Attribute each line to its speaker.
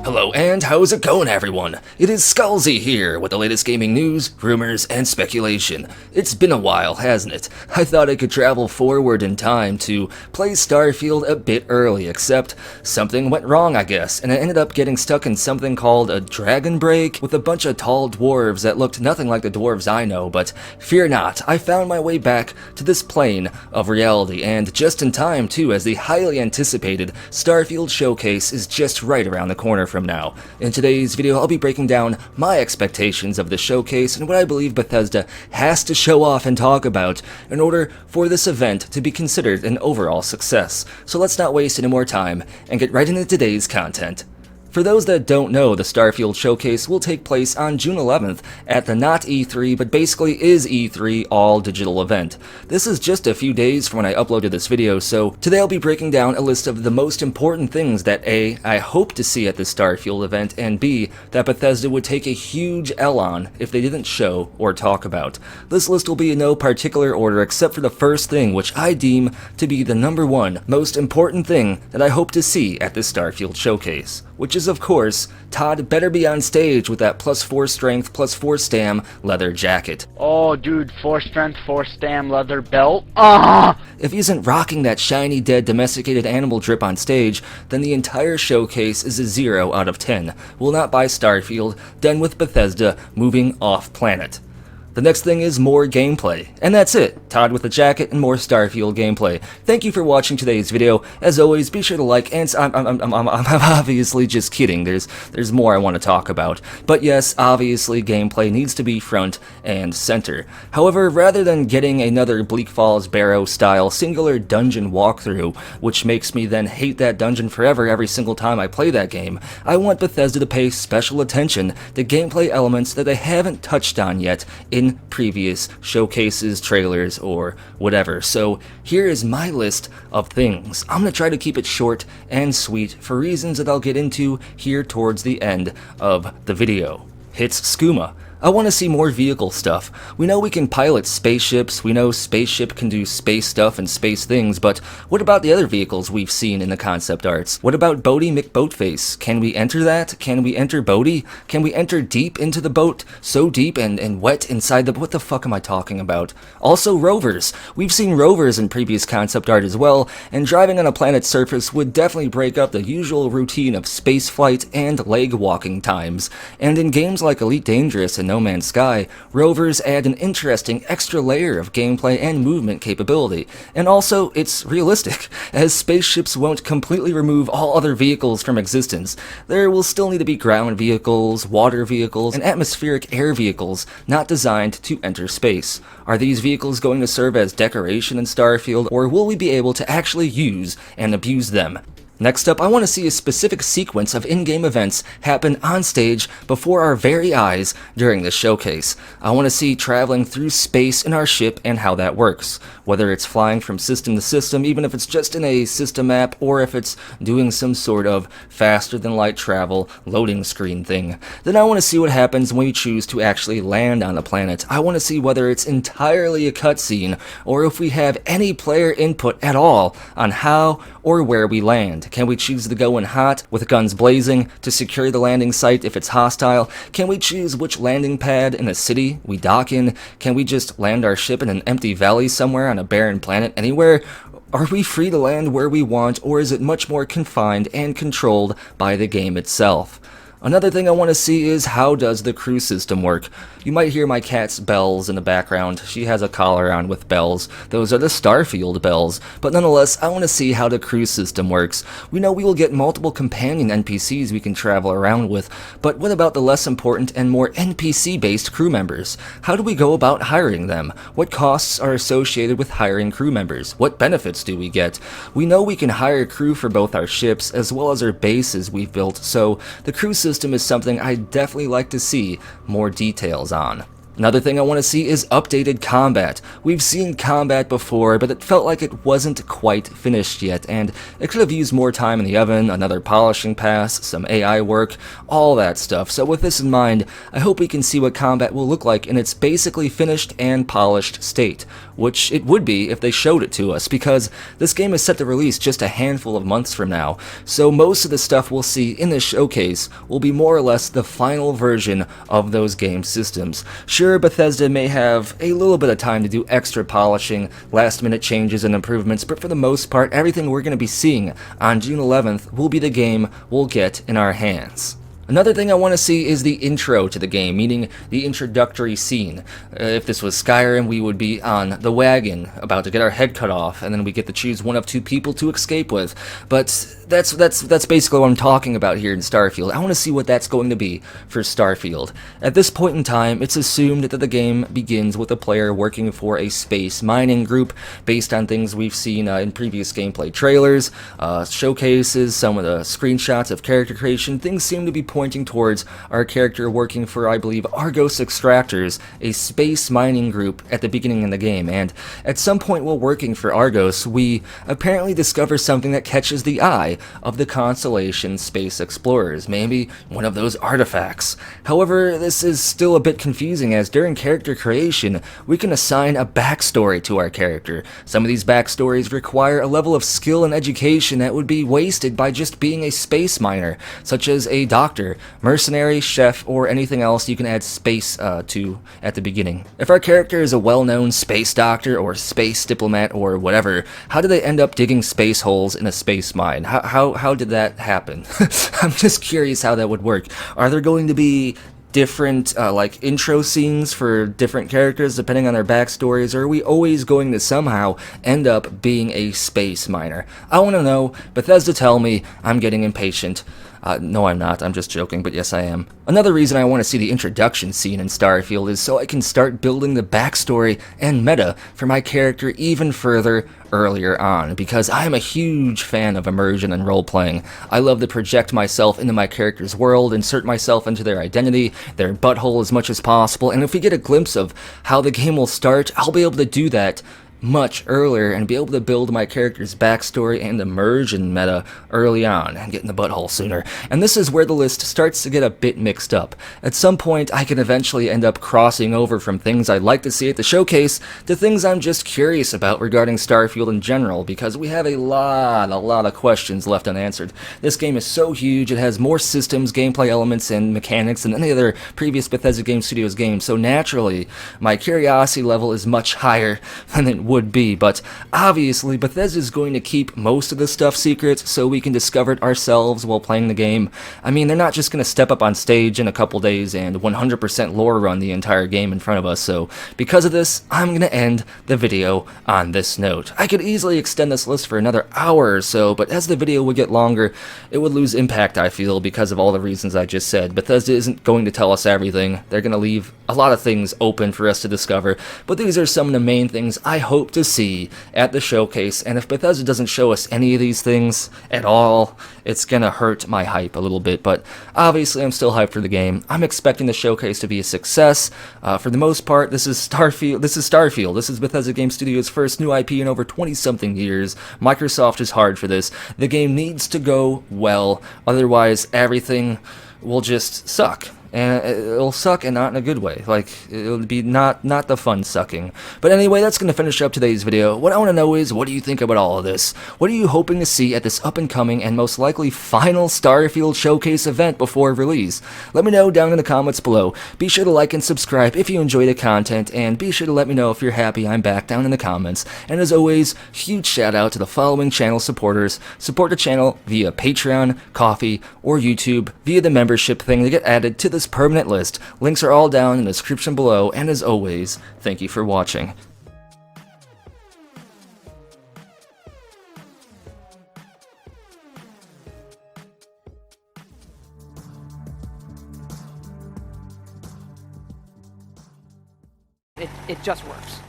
Speaker 1: Hello and how's it going, everyone? It is Skullzi here with the latest gaming news, rumors, and speculation. It's been a while, hasn't it? I thought I could travel forward in time to play Starfield a bit early, except something went wrong, I guess, and I ended up getting stuck in something called a dragon break with a bunch of tall dwarves that looked nothing like the dwarves I know, but fear not, I found my way back to this plane of reality, and just in time too, as the highly anticipated Starfield showcase is just right around the corner from now. In today's video, I'll be breaking down my expectations of the showcase and what I believe Bethesda has to show off and talk about in order for this event to be considered an overall success. So let's not waste any more time and get right into today's content. For those that don't know, the Starfield showcase will take place on June 11th at the not E3 but basically is E3 all-digital event. This is just a few days from when I uploaded this video, so today I'll be breaking down a list of the most important things that A, I hope to see at the Starfield event, and B, that Bethesda would take a huge L on if they didn't show or talk about. This list will be in no particular order except for the first thing, which I deem to be the #1 most important thing that I hope to see at this Starfield showcase, which is, of course, Todd better be on stage with that +4 strength, +4 stam leather jacket.
Speaker 2: Oh, dude, 4 strength, 4 stam leather belt. Ah!
Speaker 1: If he isn't rocking that shiny, dead, domesticated animal drip on stage, then the entire showcase is a 0 out of 10. Will not buy Starfield, done with Bethesda moving off planet. The next thing is more gameplay. And that's it. Todd with a jacket and more Starfield gameplay. Thank you for watching today's video. As always, be sure to like, and I'm obviously just kidding. There's more I want to talk about. But yes, obviously gameplay needs to be front and center. However, rather than getting another Bleak Falls Barrow style singular dungeon walkthrough, which makes me then hate that dungeon forever every single time I play that game, I want Bethesda to pay special attention to gameplay elements that they haven't touched on yet in previous showcases, trailers, or whatever. So here is my list of things. I'm going to try to keep it short and sweet for reasons that I'll get into here towards the end of the video. Hits skooma. I want to see more vehicle stuff. We know we can pilot spaceships, we know spaceship can do space stuff and space things, but what about the other vehicles we've seen in the concept arts? What about Bodie McBoatface? Can we enter that? Can we enter Bodie? Can we enter deep into the boat? So deep and wet inside the... what the fuck am I talking about? Also rovers. We've seen rovers in previous concept art as well, and driving on a planet's surface would definitely break up the usual routine of space flight and leg walking times. And in games like Elite Dangerous and No Man's Sky, rovers add an interesting extra layer of gameplay and movement capability. And also, it's realistic, as spaceships won't completely remove all other vehicles from existence. There will still need to be ground vehicles, water vehicles, and atmospheric air vehicles not designed to enter space. Are these vehicles going to serve as decoration in Starfield, or will we be able to actually use and abuse them? Next up, I want to see a specific sequence of in-game events happen on stage before our very eyes during this showcase. I want to see traveling through space in our ship and how that works. Whether it's flying from system to system, even if it's just in a system map, or if it's doing some sort of faster-than-light travel loading screen thing. Then I want to see what happens when we choose to actually land on the planet. I want to see whether it's entirely a cutscene, or if we have any player input at all on how or where we land. Can we choose to go in hot, with guns blazing, to secure the landing site if it's hostile? Can we choose which landing pad in a city we dock in? Can we just land our ship in an empty valley somewhere on a barren planet anywhere? Are we free to land where we want, or is it much more confined and controlled by the game itself? Another thing I want to see is how does the crew system work? You might hear my cat's bells in the background. She has a collar on with bells. Those are the Starfield bells. But nonetheless, I want to see how the crew system works. We know we will get multiple companion NPCs we can travel around with, but what about the less important and more NPC-based crew members? How do we go about hiring them? What costs are associated with hiring crew members? What benefits do we get? We know we can hire crew for both our ships as well as our bases we've built, so the crew system is something I'd definitely like to see more details on. Another thing I want to see is updated combat. We've seen combat before, but it felt like it wasn't quite finished yet, and it could have used more time in the oven, another polishing pass, some AI work, all that stuff. So with this in mind, I hope we can see what combat will look like in its basically finished and polished state, which it would be if they showed it to us, because this game is set to release just a handful of months from now, so most of the stuff we'll see in this showcase will be more or less the final version of those game systems. Sure, Bethesda may have a little bit of time to do extra polishing, last-minute changes and improvements, but for the most part, everything we're going to be seeing on June 11th will be the game we'll get in our hands. Another thing I want to see is the intro to the game, meaning the introductory scene. If this was Skyrim, we would be on the wagon, about to get our head cut off, and then we get to choose one of two people to escape with. But that's basically what I'm talking about here in Starfield. I want to see what that's going to be for Starfield. At this point in time, it's assumed that the game begins with a player working for a space mining group based on things we've seen in previous gameplay trailers, showcases, some of the screenshots of character creation. Things seem to be pointing towards our character working for, I believe, Argos Extractors, a space mining group at the beginning of the game, and at some point while working for Argos, we apparently discover something that catches the eye of the constellation space explorers, maybe one of those artifacts. However, this is still a bit confusing, as during character creation, we can assign a backstory to our character. Some of these backstories require a level of skill and education that would be wasted by just being a space miner, such as a doctor, mercenary, chef, or anything else you can add space to at the beginning. If our character is a well-known space doctor or space diplomat or whatever, how did they end up digging space holes in a space mine? How did that happen? I'm just curious how that would work. Are there going to be different like intro scenes for different characters depending on their backstories, or are we always going to somehow end up being a space miner? I want to know. Bethesda, tell me. I'm getting impatient. No, I'm not. I'm just joking, but yes, I am. Another reason I want to see the introduction scene in Starfield is so I can start building the backstory and meta for my character even further earlier on, because I am a huge fan of immersion and role-playing. I love to project myself into my character's world, insert myself into their identity, their butthole as much as possible, and if we get a glimpse of how the game will start, I'll be able to do that much earlier and be able to build my character's backstory and immersion meta early on and get in the butthole sooner. And this is where the list starts to get a bit mixed up. At some point, I can eventually end up crossing over from things I'd like to see at the showcase to things I'm just curious about regarding Starfield in general, because we have a lot of questions left unanswered. This game is so huge, it has more systems, gameplay elements, and mechanics than any other previous Bethesda Game Studios game, so naturally, my curiosity level is much higher than it would be, but obviously Bethesda is going to keep most of the stuff secret so we can discover it ourselves while playing the game. I mean, they're not just going to step up on stage in a couple days and 100% lore run the entire game in front of us, so because of this, I'm going to end the video on this note. I could easily extend this list for another hour or so, but as the video would get longer, it would lose impact, I feel, because of all the reasons I just said. Bethesda isn't going to tell us everything. They're going to leave a lot of things open for us to discover, but these are some of the main things I hope to see at the showcase, and if Bethesda doesn't show us any of these things at all, it's gonna hurt my hype a little bit, but obviously I'm still hyped for the game. I'm expecting the showcase to be a success. For the most part, this is Starfield. This is Bethesda Game Studios' first new IP in over 20-something years. Microsoft is hard for this. The game needs to go well, otherwise everything will just suck. And it'll suck, and not in a good way. Like, it'll be not the fun sucking. But anyway, that's going to finish up today's video. What I want to know is, what do you think about all of this? What are you hoping to see at this up-and-coming and most likely final Starfield showcase event before release? Let me know down in the comments below. Be sure to like and subscribe if you enjoy the content, and be sure to let me know if you're happy I'm back down in the comments. And as always, huge shout out to the following channel supporters. Support the channel via Patreon, Ko-fi, or YouTube via the membership thing to get added to this permanent list. Links are all down in the description below, and as always, thank you for watching.
Speaker 3: It just works.